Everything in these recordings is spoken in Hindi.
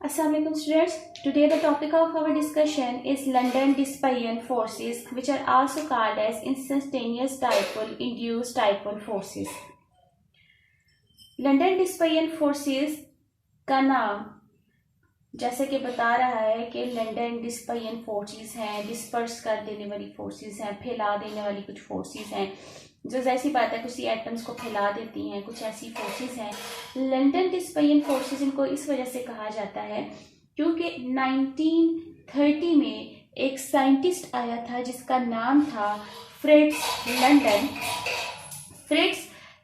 Assalamu alaikum students. Today the topic of our discussion is London Dispian forces, which are also called as instantaneous dipole induced dipole forces. London dispersion forces का नाम जैसे कि बता रहा है कि लंदन डिस्पियन फोर्सेस हैं, डिस्पर्स कर देने वाली फोर्सेस हैं, फैला देने वाली कुछ फोर्सेस हैं जो जैसी बात है कुछ एटम्स को फैला देती हैं, कुछ ऐसी फोर्सेस हैं। लंदन डिस्पियन फोर्सेस इनको इस वजह से कहा जाता है क्योंकि 1930 में एक साइंटिस्ट आया था जिसका नाम था फ्रिट्ज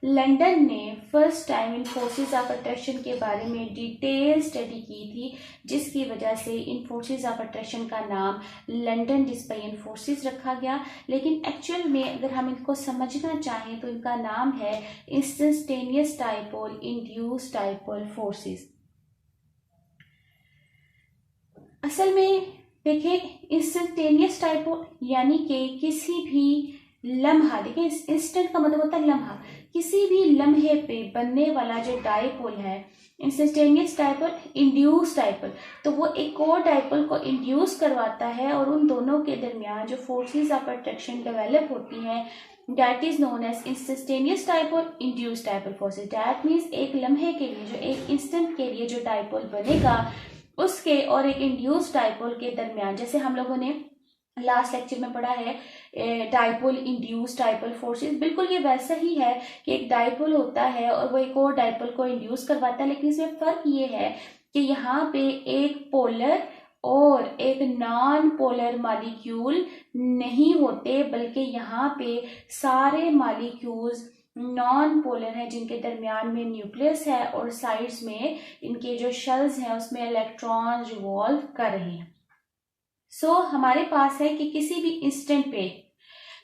लंदन ने first time in forces of attraction के बारे में डिटेल स्टडी की थी, जिसकी वजह से इन फोर्सेस ऑफ अट्रैक्शन का नाम लंदन डिस्पियन फोर्सेस रखा गया। लेकिन एक्चुअल में अगर हम इनको समझना चाहें तो इनका नाम है instantaneous dipole induced dipole forces. असल में देखें, इंस्टेंटेनियस डाइपोल यानी कि किसी भी लम्हा, देखिए इंस्टेंट का मतलब होता है लम्हा, किसी भी लम्हे पे बनने वाला जो डाइपोल है इंस्टेंटेनियस डाइपोल इंड्यूस डाइपोल, तो वो एक और डाइपोल को इंड्यूस करवाता है और उन दोनों के दरमियान जो फोर्सेस ऑफ अट्रैक्शन डेवलप होती हैं that is known as instantaneous dipole induce dipole forces. That means एक लम्हे के लिए, जो एक इंस्टेंट के लिए जो डाइपोल बनेगा उसके और एक इंड्यूस डाइपोल के दरमियान, जैसे हम लोगों ने लास्ट लेक्चर में पढ़ा है डाइपोल इंड्यूस डाइपोल फोर्सेस, बिल्कुल ये वैसा ही है कि एक डाइपोल होता है और वो एक और डाइपोल को इंड्यूस करवाता है। लेकिन इसमें फर्क ये है कि यहाँ पे एक पोलर और एक नॉन पोलर मॉलिक्यूल नहीं होते, बल्कि यहाँ पे सारे मॉलिक्यूल्स नॉन पोलर है जिनके दरमियान में न्यूक्लियस है और साइड्स में इनके जो शेल्स हैं उसमें इलेक्ट्रॉन रिवॉल्व कर रहे हैं। हमारे पास है कि किसी भी इंस्टेंट पे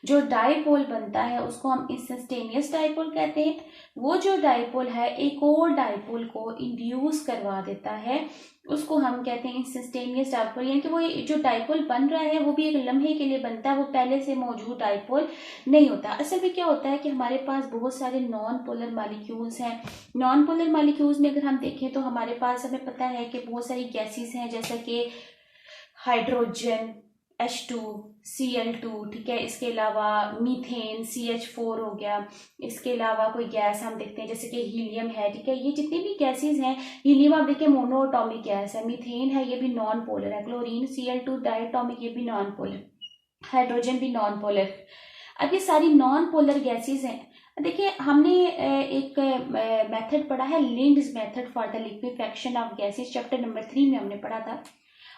जो डाइपोल बनता है उसको हम इंस्टेंटेनियस डाइपोल कहते हैं। वो जो डाइपोल है एक और डाइपोल को इंड्यूस करवा देता है, उसको हम कहते हैं इंस्टेंटेनियस डाइपोल। यानी कि वो जो डाइपोल बन रहा है वो भी एक लम्हे के लिए बनता है, वो पहले से मौजूद डाइपोल नहीं होता। असल में क्या होता है कि हमारे पास बहुत सारे नॉन पोलर मॉलिक्यूल्स हैं। नॉन पोलर मॉलिक्यूल्स में अगर हम देखें तो हमारे पास हमें पता है कि बहुत सारी गैसेस हैं, जैसे कि हाइड्रोजन H2 Cl2, ठीक है, इसके अलावा मीथेन CH4 हो गया। इसके अलावा कोई गैस हम देखते हैं जैसे कि हीलियम है, ठीक है। ये जितनी भी गैसेस हैं, हीलियम आप देखिए मोनोएटॉमिक गैस है, मीथेन है ये भी नॉन पोलर है, क्लोरीन Cl2 डायटॉमिक ये भी नॉन पोलर, हाइड्रोजन भी नॉन पोलर। अब ये सारी नॉन पोलर गैसेस हैं। देखिए हमने एक मेथड पढ़ा है Linde's method for the liquefaction of gases, chapter number 3 में हमने पढ़ा था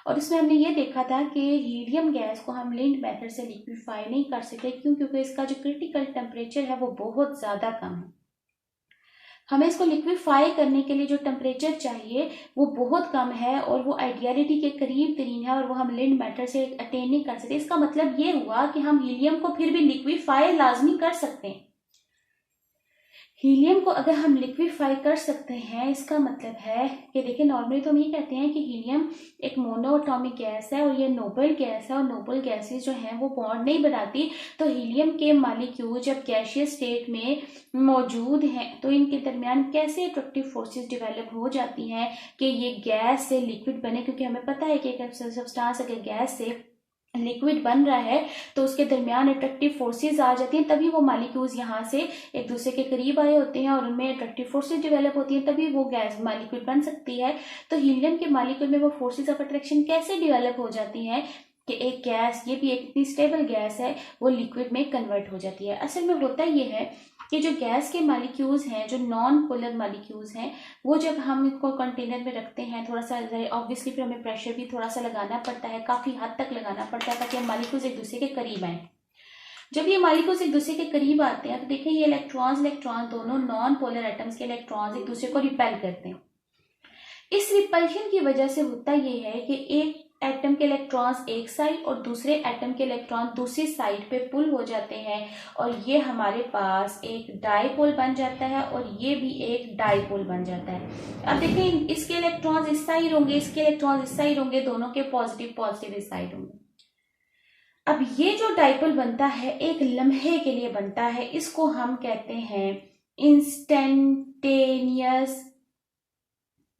और उसमें हमने ये देखा था कि हीलियम गैस को हम लिंड मेथड से लिक्विफाई नहीं कर सकते। क्यों? क्योंकि इसका जो क्रिटिकल टेम्परेचर है वो बहुत ज़्यादा कम है। हमें इसको लिक्विफाई करने के लिए जो टेम्परेचर चाहिए वो बहुत कम है और वो आइडियलिटी के करीब तरीन है और वो हम लिंड मेथड से अटेन नहीं कर सकते। इसका मतलब ये हुआ कि हम हीलियम को फिर भी लिक्विफाई लाजमी कर सकते हैं। हीलियम को अगर हम लिक्विफाई कर सकते हैं, इसका मतलब है कि देखिए नॉर्मली तो हम ये कहते हैं कि हीलियम एक मोनोएटॉमिक गैस है और ये नोबल गैस है और नोबल गैसेस जो हैं वो बॉन्ड नहीं बनाती। तो हीलियम के मॉलिक्यूल जब गैसियस स्टेट में मौजूद हैं तो इनके दरमियान कैसे अट्रैक्टिव फोर्सेस डेवलप हो जाती हैं कि ये गैस से लिक्विड बने। क्योंकि हमें पता है कि एक सब्सटेंस अगर गैस से लिक्विड बन रहा है तो उसके दरमियान अट्रैक्टिव फोर्सेस आ जाती हैं, तभी वो मॉलिक्यूल्स यहाँ से एक दूसरे के करीब आए होते हैं और उनमें अट्रैक्टिव फोर्सेस डेवलप होती हैं, तभी वो गैस मॉलिक्यूल बन सकती है। तो हीलियम के मॉलिक्यूल में वो फोर्सेस ऑफ अट्रैक्शन कैसे डेवलप हो जाती हैं कि एक गैस, ये भी एक इतनी स्टेबल गैस है, वो लिक्विड में कन्वर्ट हो जाती है। असल में होता ये है कि जो गैस के मॉलिक्यूल्स हैं, जो नॉन पोलर मॉलिक्यूल्स हैं, वो जब हम इसको कंटेनर में रखते हैं थोड़ा सा ऑब्वियसली फिर हमें प्रेशर भी थोड़ा सा लगाना पड़ता है, काफ़ी हद तक लगाना पड़ता है ताकि हम मॉलिक्यूल्स एक दूसरे के करीब आएँ। जब ये मॉलिक्यूल्स एक दूसरे के करीब आते हैं तो देखिए ये इलेक्ट्रॉन दोनों नॉन पोलर एटम्स के इलेक्ट्रॉन्स एक दूसरे को रिपेल करते हैं। इस रिपल्शन की वजह से होता ये है कि एक एटम के इलेक्ट्रॉन्स एक साइड और दूसरे एटम के इलेक्ट्रॉन दूसरी साइड पे पुल हो जाते हैं और ये हमारे पास एक डाइपोल बन जाता है और ये भी एक डाइपोल बन जाता है। अब देखें इसके इलेक्ट्रॉन्स इस साइड होंगे, इसके इलेक्ट्रॉन्स इस साइड होंगे, दोनों के पॉजिटिव इस साइड होंगे। अब ये जो डाइपोल बनता है एक लम्हे के लिए बनता है, इसको हम कहते हैं इंस्टेंटेनियस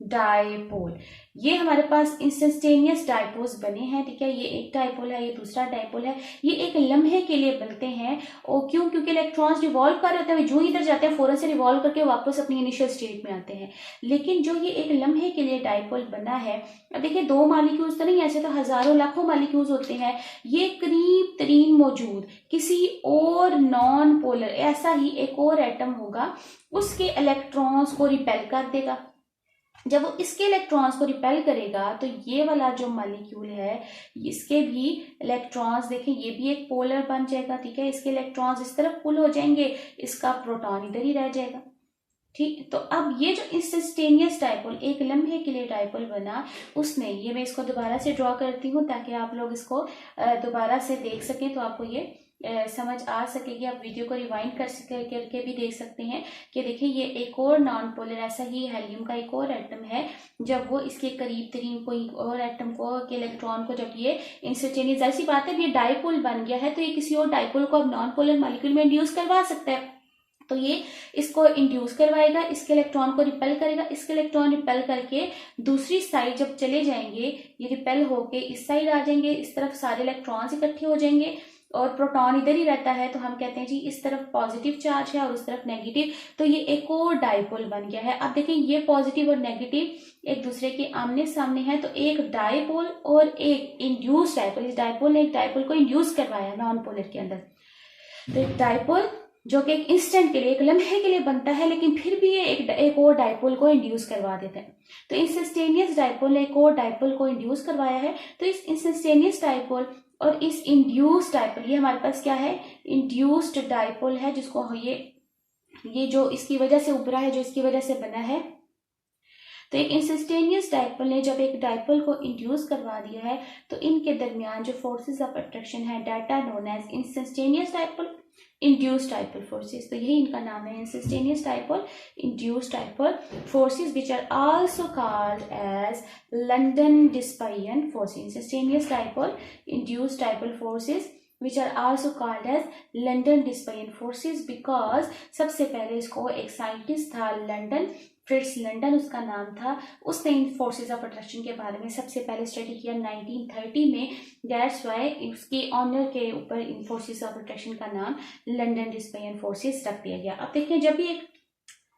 डायपोल। ये हमारे पास इंस्टेंटेनियस डायपोल्स बने हैं, ठीक है। ये एक डायपोल है, ये दूसरा डायपोल है। ये एक लम्हे के लिए बनते हैं। और क्यों? क्योंकि इलेक्ट्रॉन्स रिवॉल्व कर रहे होते हैं, जो इधर जाते हैं फौरन से रिवॉल्व करके वापस अपनी इनिशियल स्टेट में आते हैं। लेकिन जो ये एक लम्हे के लिए डायपोल बना है, अब देखिए 2 मॉलिक्यूल्स तो नहीं, ऐसे तो हजारों लाखों मॉलिक्यूल्स होते हैं। ये करीब तरीन मौजूद किसी और नॉन पोलर, ऐसा ही एक और एटम होगा, उसके इलेक्ट्रॉन्स को रिपेल कर देगा। जब वो इसके इलेक्ट्रॉन्स को रिपेल करेगा तो ये वाला जो मॉलिक्यूल है, इसके भी इलेक्ट्रॉन्स देखें, ये भी एक पोलर बन जाएगा, ठीक है। इसके इलेक्ट्रॉन्स इस तरफ पुल हो जाएंगे, इसका प्रोटॉन इधर ही रह जाएगा, ठीक। तो अब ये जो इंस्टेंटेनियस डायपोल, एक लम्हे के लिए डायपोल बना, उसने, ये मैं इसको दोबारा से ड्रॉ करती हूँ ताकि आप लोग इसको दोबारा से देख सकें, तो आपको ये समझ आ सकेगी। आप वीडियो को रिवाइंड करके भी देख सकते हैं कि देखिए ये एक और नॉन पोलर, ऐसा ही हेलियम का एक और एटम है। जब वो इसके करीब तरीन कोई और एटम को के इलेक्ट्रॉन को, जब ये इंस्टेंटेनियस, ऐसी बात है, ये डायपोल बन गया है, तो ये किसी और डायपोल को अब नॉन पोलर मॉलिक्यूल में इंड्यूस करवा सकता है। तो ये इसको इंड्यूस करवाएगा, इसके इलेक्ट्रॉन को रिपेल करेगा, इसके इलेक्ट्रॉन रिपेल करके दूसरी साइड जब चले जाएंगे, ये रिपेल होके इस साइड आ जाएंगे, इस तरफ सारे इलेक्ट्रॉन्स इकट्ठे हो जाएंगे और प्रोटॉन इधर ही रहता है, तो हम कहते हैं जी इस तरफ पॉजिटिव चार्ज है और उस तरफ नेगेटिव, तो ये एक और डायपोल बन गया है। अब देखें ये पॉजिटिव और नेगेटिव एक दूसरे के आमने सामने है, तो एक डायपोल और एक इंड्यूस डायपोल, इस डायपोल ने एक डायपोल को इंड्यूस करवाया नॉन पोलर के अंदर। तो एक डायपोल जो कि एक इंस्टेंट के लिए, एक लम्हे के लिए बनता है, लेकिन फिर भी ये एक और डायपोल को इंड्यूस करवा देता है। तो इंस्टेंटेनियस डायपोल ने एक और डायपोल को इंड्यूस करवाया है। तो इस इंस्टेंटेनियस डायपोल और इस इंड्यूस्ड डायपोल, ये हमारे पास क्या है, इंड्यूस्ड डायपोल है, जिसको ये जो इसकी वजह से उभरा है, जो इसकी वजह से बना है। तो एक इंस्टेंटेनियस डायपोल ने जब एक डायपोल को इंड्यूस करवा दिया है, तो इनके दरमियान जो फोर्सेस ऑफ अट्रैक्शन है, that are known as instantaneous dipole, induced dipole forces. तो यही इनका नाम है, instantaneous dipole, induced dipole forces, which are also called as London dispersion forces. Instantaneous dipole, induced dipole forces which are also called as London Disparian forces, because सबसे पहले इसको एक साइंटिस्ट था लंदन, फ्रिट्स लंदन उसका नाम था, उसने इन फोर्सेस ऑफ अट्रैक्शन के बारे में सबसे पहले स्टडी किया 1930 में। दैट्स वाई उसके ऑनर के ऊपर इन फोर्सेस ऑफ अट्रैक्शन का नाम लंदन डिस्पायन फोर्सेस रख दिया गया। अब देखिए जब भी एक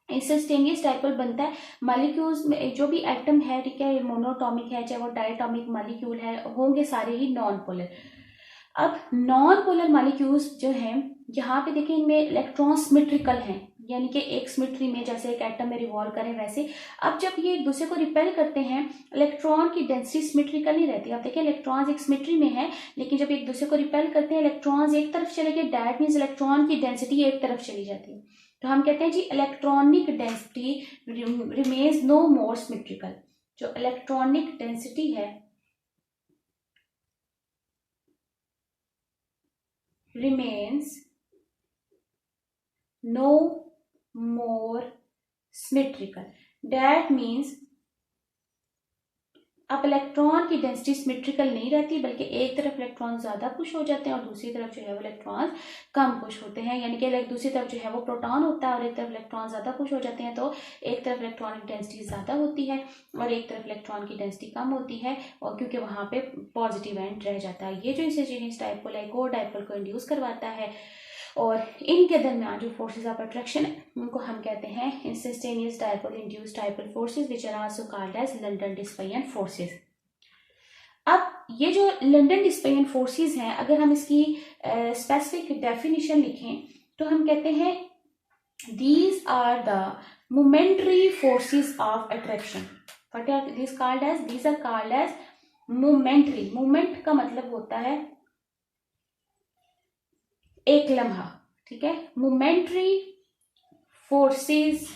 इंस्टेंटेनियस डायपोल बनता है, मॉलिक्यूल्स में जो भी एटम है, ठीक है, मोनोटॉमिक है चाहे वो डायटॉमिक मॉलिक्यूल है, होंगे सारे ही नॉन पोलर। अब नॉन पोलर मॉलिक्यूल्स जो हैं, यहाँ पे देखिए इनमें इलेक्ट्रॉन सिमेट्रिकल हैं, यानी कि एक सिमेट्री में, जैसे एक एटम में रिवॉल्व करें वैसे। अब जब ये एक दूसरे को रिपेल करते हैं, इलेक्ट्रॉन की डेंसिटी सिमेट्रिकल नहीं रहती। आप देखिए इलेक्ट्रॉन्स एक सिमेट्री में है, लेकिन जब एक दूसरे को रिपेल करते हैं, इलेक्ट्रॉन्स एक तरफ चले गए, दैट मीन्स इलेक्ट्रॉन की डेंसिटी एक तरफ चली जाती है। तो हम कहते हैं जी इलेक्ट्रॉनिक डेंसिटी रिमेन्स नो मोर सिमेट्रिकल। जो इलेक्ट्रॉनिक डेंसिटी है remains no more symmetrical. That means अब इलेक्ट्रॉन की डेंसिटी सिमेट्रिकल नहीं रहती, बल्कि एक तरफ इलेक्ट्रॉन ज्यादा पुश हो जाते हैं और दूसरी तरफ जो है वो इलेक्ट्रॉन कम पुश होते हैं। यानी कि दूसरी तरफ जो है वो प्रोटॉन होता है और एक तरफ इलेक्ट्रॉन ज्यादा पुश हो जाते हैं, तो एक तरफ इलेक्ट्रॉनिक डेंसिटी ज्यादा होती है और एक तरफ इलेक्ट्रॉन की डेंसिटी कम होती है, और क्योंकि वहां पे पॉजिटिव एंड रह जाता है। ये जो इंस्टेंटेनियस डायपोल है, एक और डायपोल को इंड्यूस करवाता है, और इनके दरमियान जो फोर्सेस ऑफ अट्रैक्शन है उनको हम कहते हैं instantaneous dipole induced dipole forces, which are also called as London dispersion forces. अब ये जो लंदन डिस्पायन फोर्सेस हैं, अगर हम इसकी स्पेसिफिक डेफिनेशन लिखें तो हम कहते हैं these are the momentary forces of attraction. What are these called as? These are called as momentary. Moment का मतलब होता है एक लम्हा, ठीक है। Momentary forces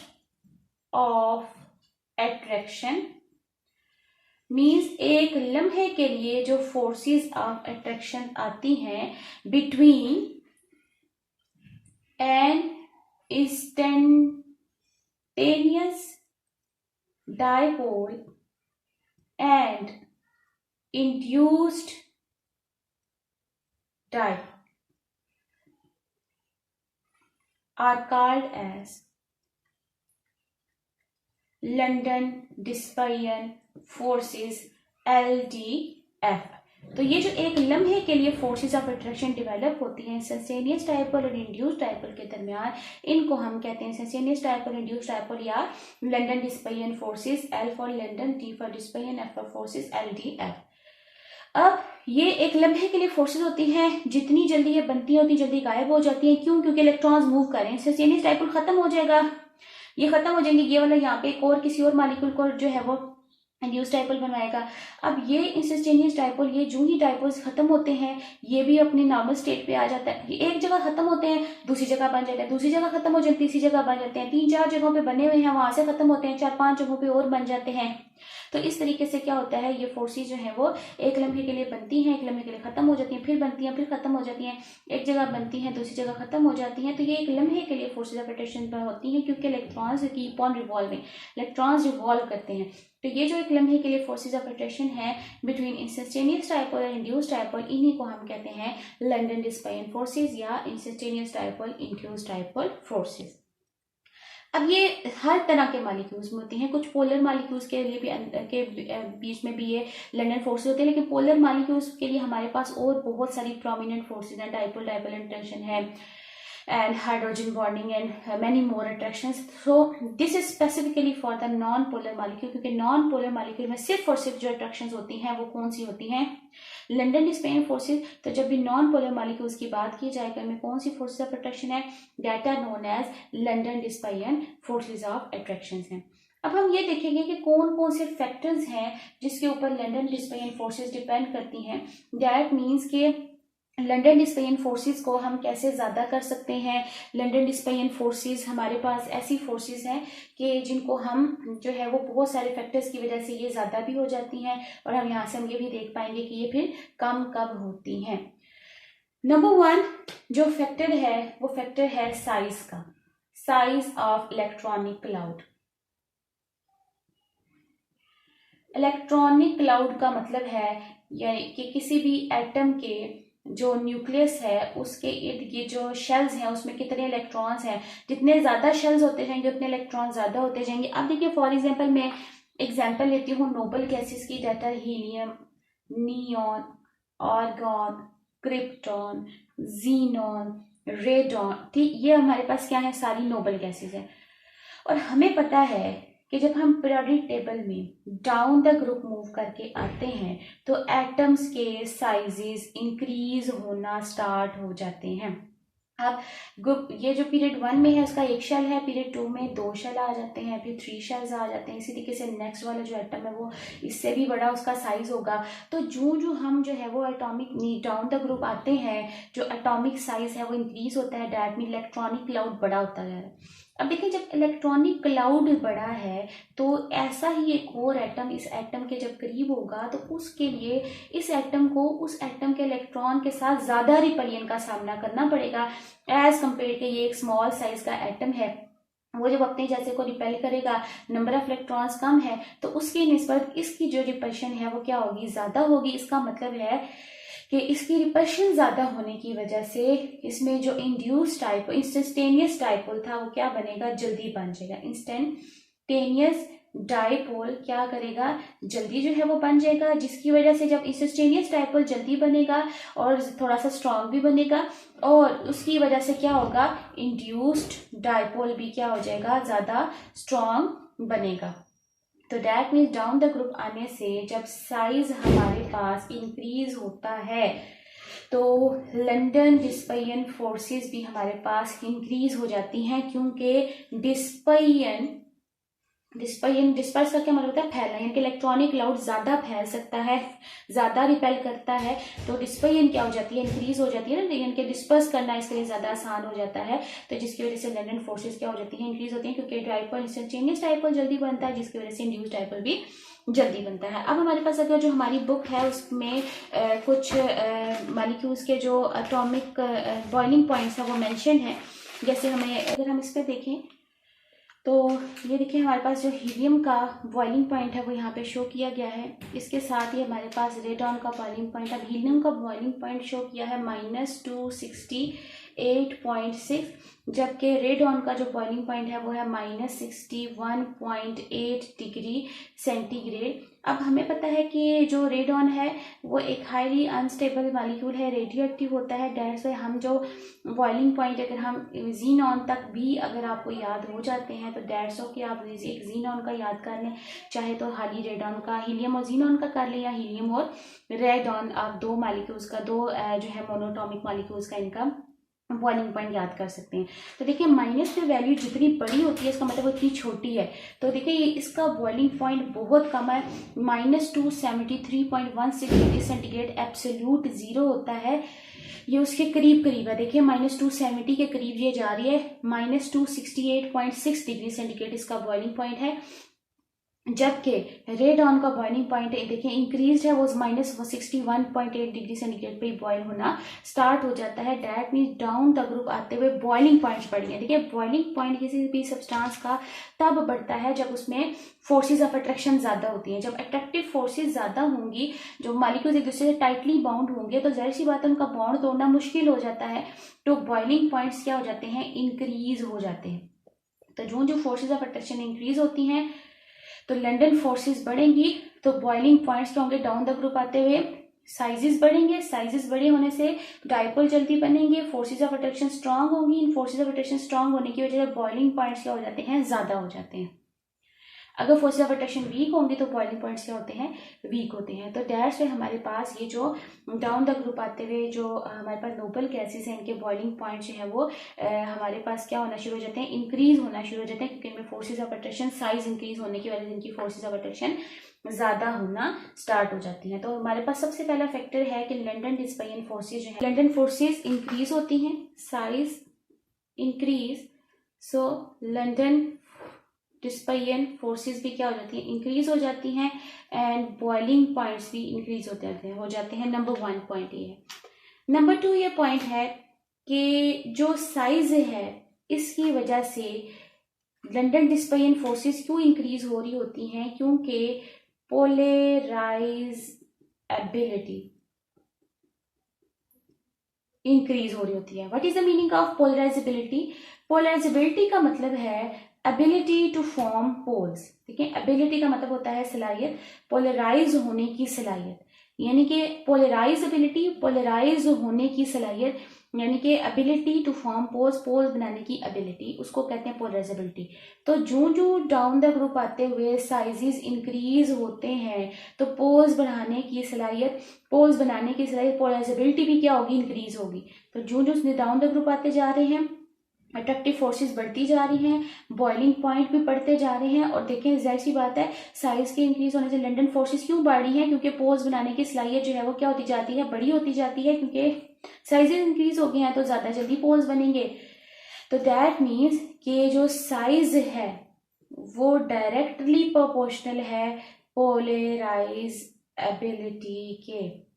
of attraction means एक लम्हे के लिए जो फोर्सेस ऑफ अट्रैक्शन आती हैं between an instantaneous dipole and induced dipole are called as London dispersion forces LDF। तो ये जो एक लम्हे के लिए फोर्सेस ऑफ अट्रैक्शन डेवलप होती हैं इंस्टेंटेनियस डायपोल और इंड्यूस्ड डायपोल के दरमियान, इनको हम कहते हैं इंस्टेंटेनियस डायपोल, इंड्यूस्ड डायपोल या London dispersion forces L for London, D for dispersion, F for forces LDF। अब ये एक लम्हे के लिए फोर्सेस होती हैं, जितनी जल्दी ये बनती हैं उतनी जल्दी गायब हो जाती हैं। क्यों? क्योंकि इलेक्ट्रॉन्स मूव कर रहे हैं। इंस्टेंटेनियस डायपोल खत्म हो जाएगा, ये खत्म हो जाएंगे, ये वाला यहाँ पे एक और किसी और मॉलिक्यूल को जो है वो इंड्यूस्ड डायपोल बनवाएगा। अब ये इंस्टेंटेनियस डायपोल, ये जो ही डायपोल्स खत्म होते हैं ये भी अपनी नॉर्मल स्टेट पे आ जाता है। ये एक जगह खत्म होते हैं दूसरी जगह बन जाते हैं, दूसरी जगह खत्म हो जाते हैं तीसरी जगह बन जाते हैं, 3-4 जगहों पे बने हुए हैं वहां से खत्म होते हैं, 4-5 जगहों पे और बन जाते हैं। तो इस तरीके से क्या होता है, ये फोर्सेस जो है वो एक लम्हे के लिए बनती हैं, एक लम्हे के लिए खत्म हो जाती हैं, फिर बनती हैं, फिर खत्म हो जाती हैं, एक जगह बनती हैं दूसरी जगह खत्म हो जाती हैं। तो ये एक लम्हे के लिए फोर्सेस ऑफ अट्रैक्शन होती हैं, क्योंकि electrons keep on revolving, electrons revolve करते हैं। तो ये जो एक लम्हे के लिए फोर्सेस ऑफ अट्रैक्शन है बिटवीन इंस्टेंटेनियस डायपोल और इंड्यूस्ड डायपोल, इन्हीं को हम कहते हैं लंदन डिस्पर्शन फोर्सेस या instantaneous dipole induced dipole forces. अब ये हर तरह के मॉलिक्यूल्स में होती हैं, कुछ पोलर मॉलिक्यूल्स के लिए भी बीच में भी ये लंदन फोर्सेस होते हैं, लेकिन पोलर मॉलिक्यूल्स के लिए हमारे पास और बहुत सारी प्रोमिनेंट फोर्सेस हैं, डायपोल डायपोल इंटरेक्शन है and hydrogen bonding and many more attractions. So this is specifically for the non-polar molecule, क्योंकि non-polar molecule में सिर्फ और सिर्फ जो attractions होती हैं वो कौन सी होती हैं, लंदन डिस्पर्शन फोर्सेस। तो जब भी non-polar molecules की बात की जाएगा इनमें कौन सी फोर्सेस ऑफ अट्रैक्शन है, that are known as London dispersion forces of attractions हैं। अब हम ये देखेंगे कि कौन कौन से फैक्टर्स हैं जिसके ऊपर लंदन डिस्पर्शन फोर्सेस डिपेंड करती हैं। दैट मीन्स के लंदन डिस्पर्शन फोर्सेस को हम कैसे ज़्यादा कर सकते हैं। लंदन डिस्पर्शन फोर्सेस हमारे पास ऐसी फोर्सेस हैं कि जिनको हम जो है वो बहुत सारे फैक्टर्स की वजह से ये ज़्यादा भी हो जाती हैं, और हम यहाँ से हम ये भी देख पाएंगे कि ये फिर कम कब होती हैं। नंबर 1 जो फैक्टर है वो फैक्टर है साइज का, size of electronic cloud. Electronic cloud का मतलब है यानी कि किसी भी एटम के जो न्यूक्लियस है उसके इर्द गिर्द जो शेल्स हैं उसमें कितने इलेक्ट्रॉन्स हैं, जितने ज़्यादा शेल्स होते जाएंगे उतने इलेक्ट्रॉन ज़्यादा होते जाएंगे। अब देखिए फॉर एग्जांपल मैं एग्जांपल लेती हूँ नोबल गैसेस की, that are helium, neon, argon, krypton, xenon, radon. ठीक, ये हमारे पास क्या है, सारी नोबल गैसेस हैं। और हमें पता है कि जब हम पीरियोडिक टेबल में डाउन द ग्रुप मूव करके आते हैं तो एटम्स के साइजेस इंक्रीज होना स्टार्ट हो जाते हैं। अब ग्रुप ये जो पीरियड 1 में है उसका एक शेल है, पीरियड 2 में 2 शेल आ जाते हैं, फिर 3 शेल्स आ जाते हैं। इसी तरीके से नेक्स्ट वाला जो एटम है वो इससे भी बड़ा उसका साइज होगा। तो जो हम जो है वो एटॉमिक डाउन द ग्रुप आते हैं, जो एटॉमिक साइज है वो इंक्रीज होता है, दैट मीन इलेक्ट्रॉनिक क्लाउड बड़ा होता जा रहा है। अब देखिए जब इलेक्ट्रॉनिक क्लाउड बड़ा है तो ऐसा ही एक और एटम इस एटम के जब करीब होगा तो उसके लिए इस एटम को उस एटम के इलेक्ट्रॉन के साथ ज़्यादा रिपलियन का सामना करना पड़ेगा एज कम्पेयर के ये एक स्मॉल साइज का एटम है, वो जब अपने जैसे को रिपेल करेगा, नंबर ऑफ इलेक्ट्रॉन्स कम है तो उसकी निस्बत इसकी जो रिपल्शन है वो क्या होगी, ज़्यादा होगी। इसका मतलब है कि इसकी रिपल्शन ज़्यादा होने की वजह से इसमें जो इंड्यूस टाइप इंस्टेंटेनियस डायपोल था वो क्या बनेगा, जल्दी बन जाएगा। इंस्टेंटेनियस डायपोल क्या करेगा, जल्दी जो है वो बन जाएगा, जिसकी वजह से जब इंस्टेंटेनियस डायपोल जल्दी बनेगा और थोड़ा सा स्ट्रॉन्ग भी बनेगा और उसकी वजह से क्या होगा, इंड्यूस्ड डायपोल भी क्या हो जाएगा, ज़्यादा स्ट्रॉन्ग बनेगा। तो that means down the group आने से जब साइज हमारे पास इंक्रीज होता है तो लंदन डिस्पर्शन फोर्सेस भी हमारे पास इंक्रीज हो जाती हैं, क्योंकि डिस्पर्स का क्या मतलब होता है, फैलना, यानी कि इलेक्ट्रॉनिक क्लाउड ज़्यादा फैल सकता है, ज़्यादा रिपेल करता है, तो डिस्पर्शन क्या हो जाती है, इंक्रीज हो जाती है ना, यानी कि डिस्पर्स करना इसके लिए ज़्यादा आसान हो जाता है। तो जिसकी वजह से लंदन फोर्सेस क्या हो जाती हैं, इंक्रीज होती हैं, क्योंकि डायपोल इंस्टेंटेनियस डायपोल जल्दी बनता है, जिसकी वजह से इंड्यूस्ड डायपोल भी जल्दी बनता है। अब हमारे पास अगर जो हमारी बुक है उसमें कुछ मॉलिक्यूल्स के जो एटॉमिक बॉइलिंग पॉइंट्स हैं वो मेंशन है। जैसे हमें अगर हम इस पर देखें तो ये देखिए हमारे पास जो हीलियम का बॉइलिंग पॉइंट है वो यहाँ पे शो किया गया है। इसके साथ ही हमारे पास रेडॉन का बॉइलिंग पॉइंट, अब हीलियम का बॉइलिंग पॉइंट शो किया है -260 -68.6, जबकि रेडॉन का जो बॉइलिंग पॉइंट है वो है -61.8 डिग्री सेंटीग्रेड। अब हमें पता है कि जो रेडॉन है वो एक हाईली अनस्टेबल मॉलिक्यूल है, रेडियो एक्टिव होता है। डेट से हम जो बॉइलिंग पॉइंट अगर हम जीनॉन तक भी अगर आपको याद हो जाते हैं तो डेट्स ऑफ कि आप एक जीनॉन का याद कर लें, चाहे तो हाली रेडॉन का हीलियम और जीनॉन का कर लें या हीलियम और रेडॉन, आप दो मॉलिक्यूल्स का जो है मोनोटॉमिक मॉलिक्यूल्स का इनका बॉइलिंग पॉइंट याद कर सकते हैं। तो देखिए माइनस पे वैल्यू जितनी बड़ी होती है इसका मतलब उतनी छोटी है। तो देखिए ये इसका बॉइलिंग पॉइंट बहुत कम है, -273.16 डिग्री सेंटीग्रेड एब्सोल्यूट जीरो होता है। ये उसके करीब करीब है, देखिए -270 के करीब ये जा रही है। -268.6 डिग्री सेंटीग्रेड इसका बॉइलिंग पॉइंट है, जबकि रेडॉन का बॉइलिंग पॉइंट देखिए इंक्रीज है, वो -61.8 डिग्री सेंटीग्रेड पे बॉइल होना स्टार्ट हो जाता है। That means down the group आते हुए बॉइलिंग पॉइंट्स बढ़ेंगे। देखिए बॉइलिंग पॉइंट किसी भी सब्सटेंस का तब बढ़ता है जब उसमें फोर्सेस ऑफ अट्रैक्शन ज्यादा होती हैं। जब अट्रैक्टिव फोर्सेस ज्यादा होंगी, जो मॉलिक्यूल्स एक दूसरे से टाइटली बाउंड होंगे, तो जाहिर सी बात है उनका बॉन्ड तोड़ना मुश्किल हो जाता है, तो बॉइलिंग पॉइंट्स क्या हो जाते हैं, इंक्रीज हो जाते हैं। तो जो फोर्सेज ऑफ अट्रैक्शन इंक्रीज होती हैं तो लंडन फोर्सेस बढ़ेंगी, तो बॉइलिंग पॉइंट्स क्या होंगे, डाउन द ग्रुप आते हुए साइजेस बढ़ेंगे। साइजेस बड़े होने से डाइपोल जल्दी बनेंगे, फोर्सेस ऑफ अट्रैक्शन स्ट्रांग होंगी। इन फोर्सेस ऑफ अट्रैक्शन स्ट्रांग होने की वजह से बॉइलिंग पॉइंट्स क्या हो जाते हैं, ज्यादा हो जाते हैं। अगर फोर्सेस ऑफ अट्रैक्शन वीक होंगे तो बॉइलिंग पॉइंट्स क्या होते हैं, वीक होते हैं। तो दैट्स में हमारे पास ये जो डाउन द ग्रुप आते हुए जो हमारे पास नोबल गैसेस हैं, इनके बॉइलिंग पॉइंट्स हैं वो हमारे पास क्या होना शुरू हो जाते हैं, इंक्रीज होना शुरू हो जाते हैं, क्योंकि इनमें forces of attraction size increase होने की वजह से इनकी फोर्सेज ऑफ अट्रैक्शन ज्यादा होना स्टार्ट हो जाती है। तो हमारे पास सबसे पहला फैक्टर है कि लंडन डिस्पेयन फोर्सेज जो है, लंडन फोर्सेज इंक्रीज होती हैं, साइज इंक्रीज, सो लंडन डिस्पेयन फोर्सेस भी क्या हो जाती हैं, इंक्रीज हो जाती हैं, एंड बॉइलिंग पॉइंट्स भी इंक्रीज हो जाते हैं। नंबर 1 पॉइंट ये है। नंबर 2 ये पॉइंट है कि जो साइज है इसकी वजह से लंडन डिस्पेयन फोर्सेस क्यों इंक्रीज हो रही होती हैं, क्योंकि पोलराइज एबिलिटी इंक्रीज हो रही होती है। What is the meaning of polarisability? Polarisability का मतलब है एबिलिटी टू फॉर्म पोल्स। ठीक है, एबिलिटी का मतलब होता है सलाहियत, पोलराइज होने की सलाहियत, यानी कि पोलराइजेबिलिटी, पोलराइज होने की सलाहियत, यानी कि ability to form poles, poles बनाने की एबिलिटी, उसको कहते हैं पोलराइजेबिलिटी। तो जो डाउन द ग्रुप आते हुए साइजेस इंक्रीज होते हैं तो पोल्स बनाने की सलाहियत, पोल्स बनाने की सलाहियत, पोलराइजेबिलिटी भी क्या होगी, इंक्रीज होगी। तो जो डाउन द ग्रुप आते जा रहे हैं, अट्रैक्टिव फोर्सेस बढ़ती जा रही हैं, बॉइलिंग पॉइंट भी बढ़ते जा रहे हैं। और देखें जाहिर सी बात है साइज के इंक्रीज होने से लंडन फोर्सेस क्यों बढ़ रही हैं, क्योंकि पोल्स बनाने की सलाहियत जो है वो क्या होती जाती है, बड़ी होती जाती है, क्योंकि साइजेस इंक्रीज हो गए हैं तो ज्यादा जल्दी पोल्स बनेंगे। तो दैट मीन्स कि जो साइज है वो डायरेक्टली प्रोपोर्शनल है पोलराइज एबिलिटी के,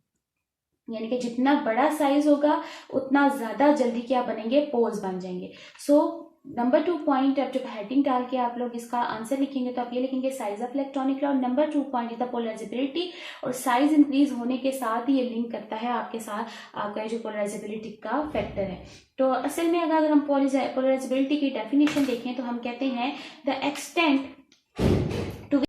यानी कि जितना बड़ा साइज होगा उतना ज्यादा जल्दी क्या बनेंगे, पोल्स बन जाएंगे। सो नंबर 2 पॉइंट, अब जब हेडिंग डाल के आप लोग इसका आंसर लिखेंगे तो आप ये लिखेंगे size of electronic cloud. Number 2 point is the polarisability, और साइज इंक्रीज होने के साथ ही ये लिंक करता है आपके साथ आपका जो पोलराइजेबिलिटी का फैक्टर है। तो असल में अगर हम पोलराइजेबिलिटी की डेफिनेशन देखें तो हम कहते हैं द एक्सटेंट